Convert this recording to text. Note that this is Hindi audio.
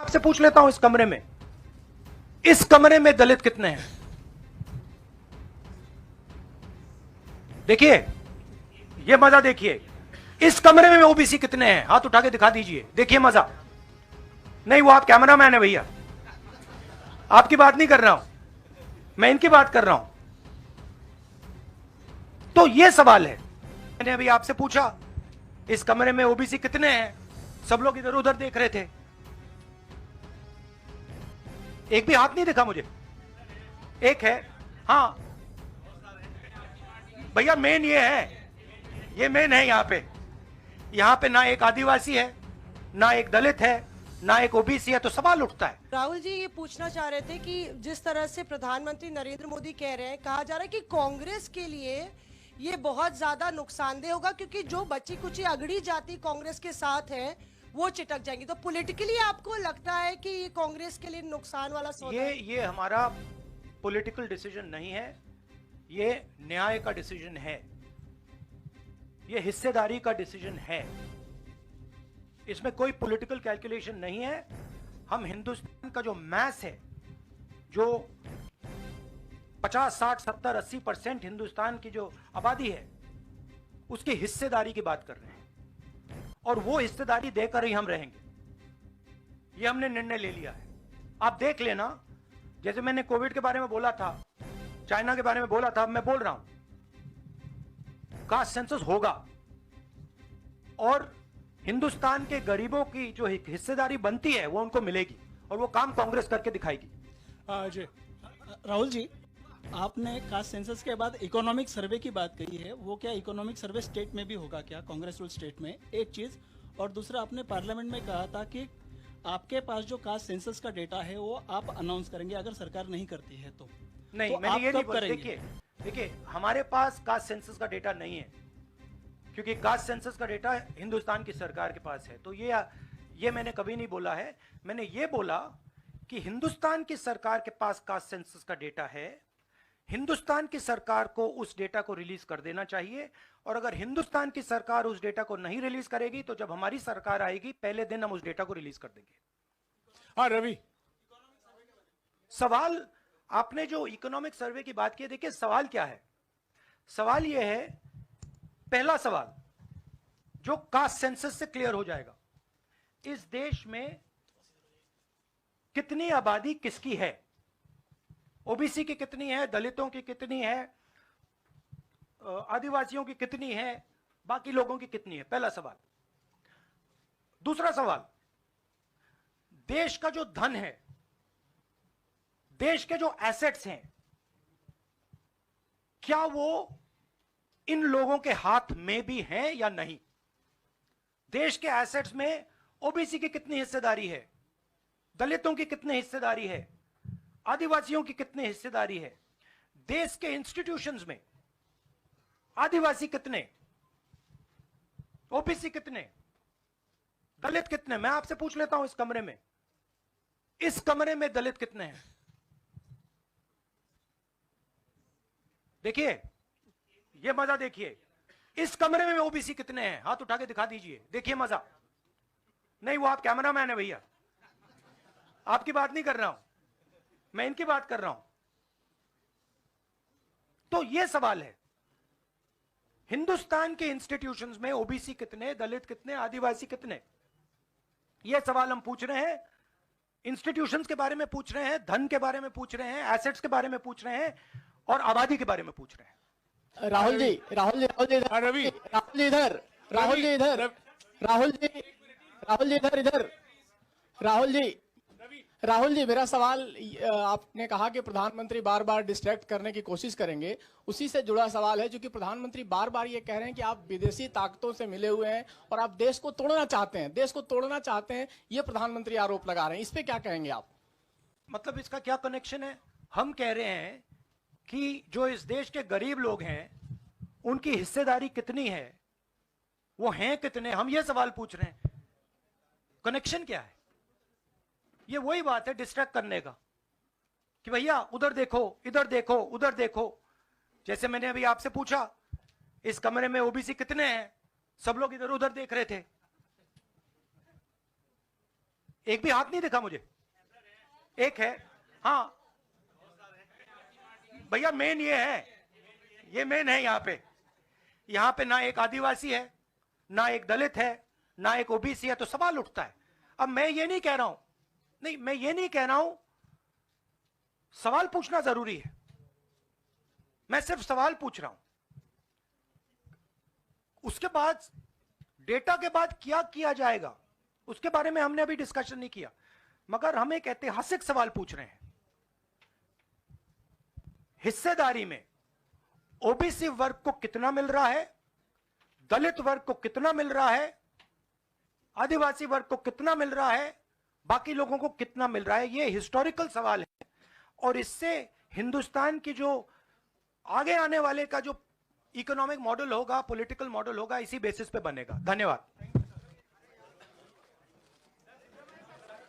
से पूछ लेता हूं, इस कमरे में दलित कितने हैं? देखिए, ये मजा देखिए, इस कमरे में ओबीसी कितने हैं? हाथ उठा के दिखा दीजिए, देखिए मजा। नहीं, वो आप कैमरामैन है भैया, आपकी बात नहीं कर रहा हूं, मैं इनकी बात कर रहा हूं। तो ये सवाल है, मैंने अभी आपसे पूछा इस कमरे में ओबीसी कितने हैं, सब लोग इधर उधर देख रहे थे, एक भी हाथ नहीं दिखा मुझे। एक है, हाँ भैया, मेन ये है, ये मेन है। यहां पे ना एक आदिवासी है, ना एक दलित है, ना एक ओबीसी है, तो सवाल उठता है। राहुल जी, ये पूछना चाह रहे थे कि जिस तरह से प्रधानमंत्री नरेंद्र मोदी कह रहे हैं, कहा जा रहा है कि कांग्रेस के लिए ये बहुत ज्यादा नुकसानदेह होगा, क्योंकि जो बची कुची अगड़ी जाति कांग्रेस के साथ है वो चिटक जाएंगी। तो पॉलिटिकली आपको लगता है कि ये कांग्रेस के लिए नुकसान वाला सौदा है? ये हमारा पॉलिटिकल डिसीजन नहीं है, ये न्याय का डिसीजन है, ये हिस्सेदारी का डिसीजन है, इसमें कोई पॉलिटिकल कैलकुलेशन नहीं है। हम हिंदुस्तान का जो मैस है, जो 50, 60, 70, 80% हिंदुस्तान की जो आबादी है, उसकी हिस्सेदारी की बात कर रहे हैं, और वो हिस्सेदारी देकर ही हम रहेंगे। ये हमने निर्णय ले लिया है। आप देख लेना, जैसे मैंने कोविड के बारे में बोला था, चाइना के बारे में बोला था, मैं बोल रहा हूं, कास्ट सेंसस होगा और हिंदुस्तान के गरीबों की जो हिस्सेदारी बनती है वो उनको मिलेगी, और वो काम कांग्रेस करके दिखाएगी। जी राहुल जी, आपने कास्ट सेंसस के बाद इकोनॉमिक सर्वे की बात कही है, वो क्या इकोनॉमिक सर्वे स्टेट में भी होगा क्या, कांग्रेस रूल स्टेट में? एक चीज, और दूसरा, आपने पार्लियामेंट में कहा था कि आपके पास जो कास्ट सेंसस का डेटा है वो आप अनाउंस करेंगे अगर सरकार नहीं करती है तो। नहीं, तो मैंने ये नहीं बोला। करेंगे? देखिए, हमारे पास कास्ट सेंसस का डेटा नहीं है, क्योंकि कास्ट सेंसस का डेटा हिंदुस्तान की सरकार के पास है। तो ये मैंने कभी नहीं बोला है। मैंने ये बोला कि हिंदुस्तान की सरकार के पास कास्ट सेंसस का डेटा है, हिंदुस्तान की सरकार को उस डेटा को रिलीज कर देना चाहिए, और अगर हिंदुस्तान की सरकार उस डेटा को नहीं रिलीज करेगी तो जब हमारी सरकार आएगी पहले दिन हम उस डेटा को रिलीज कर देंगे। हाँ रवि, सवाल आपने जो इकोनॉमिक सर्वे की बात की है, देखिए सवाल क्या है। सवाल यह है, पहला सवाल जो कास्ट सेंसस से क्लियर हो जाएगा, इस देश में कितनी आबादी किसकी है, ओबीसी की कितनी है, दलितों की कितनी है, आदिवासियों की कितनी है, बाकी लोगों की कितनी है, पहला सवाल। दूसरा सवाल, देश का जो धन है, देश के जो एसेट्स हैं, क्या वो इन लोगों के हाथ में भी हैं या नहीं? देश के एसेट्स में ओबीसी की कितनी हिस्सेदारी है, दलितों की कितनी हिस्सेदारी है, आदिवासियों की कितनी हिस्सेदारी है, देश के इंस्टीट्यूशंस में आदिवासी कितने, ओबीसी कितने, दलित कितने? मैं आपसे पूछ लेता हूं, इस कमरे में दलित कितने हैं? देखिए, ये मजा देखिए, इस कमरे में ओबीसी कितने हैं? हाथ उठा के दिखा दीजिए, देखिए मजा। नहीं, वो आप कैमरामैन है भैया, आपकी बात नहीं कर रहा हूं, मैं इनकी बात कर रहा हूं। तो यह सवाल है, हिंदुस्तान के इंस्टीट्यूशंस में ओबीसी कितने, दलित कितने, आदिवासी कितने? यह सवाल हम पूछ रहे हैं। इंस्टीट्यूशंस के बारे में पूछ रहे हैं, धन के बारे में पूछ रहे हैं, एसेट्स के बारे में पूछ रहे हैं, और आबादी के बारे में पूछ रहे हैं। राहुल जी रवि, इधर राहुल जी, मेरा सवाल, आपने कहा कि प्रधानमंत्री बार बार डिस्ट्रैक्ट करने की कोशिश करेंगे, उसी से जुड़ा सवाल है, क्योंकि प्रधानमंत्री बार बार ये कह रहे हैं कि आप विदेशी ताकतों से मिले हुए हैं और आप देश को तोड़ना चाहते हैं, ये प्रधानमंत्री आरोप लगा रहे हैं, इस पे क्या कहेंगे आप? मतलब इसका क्या कनेक्शन है? हम कह रहे हैं कि जो इस देश के गरीब लोग हैं उनकी हिस्सेदारी कितनी है, वो हैं कितने, हम ये सवाल पूछ रहे हैं। कनेक्शन क्या है? ये वही बात है डिस्ट्रैक्ट करने का, कि भैया उधर देखो, इधर देखो, उधर देखो। जैसे मैंने अभी आपसे पूछा इस कमरे में ओबीसी कितने हैं, सब लोग इधर उधर देख रहे थे, एक भी हाथ नहीं दिखा मुझे। एक है, हाँ भैया मेन ये है, ये मेन है। यहां पे ना एक आदिवासी है, ना एक दलित है, ना एक ओबीसी है, तो सवाल उठता है। अब मैं ये नहीं कह रहा हूं, नहीं मैं ये नहीं कह रहा हूं, सवाल पूछना जरूरी है, मैं सिर्फ सवाल पूछ रहा हूं। उसके बाद डेटा के बाद क्या किया जाएगा उसके बारे में हमने अभी डिस्कशन नहीं किया, मगर हम एक ऐतिहासिक सवाल पूछ रहे हैं। हिस्सेदारी में ओबीसी वर्ग को कितना मिल रहा है, दलित वर्ग को कितना मिल रहा है, आदिवासी वर्ग को कितना मिल रहा है, बाकी लोगों को कितना मिल रहा है, यह हिस्टोरिकल सवाल है। और इससे हिंदुस्तान की जो आगे आने वाले का जो इकोनॉमिक मॉडल होगा, पॉलिटिकल मॉडल होगा, इसी बेसिस पे बनेगा। धन्यवाद।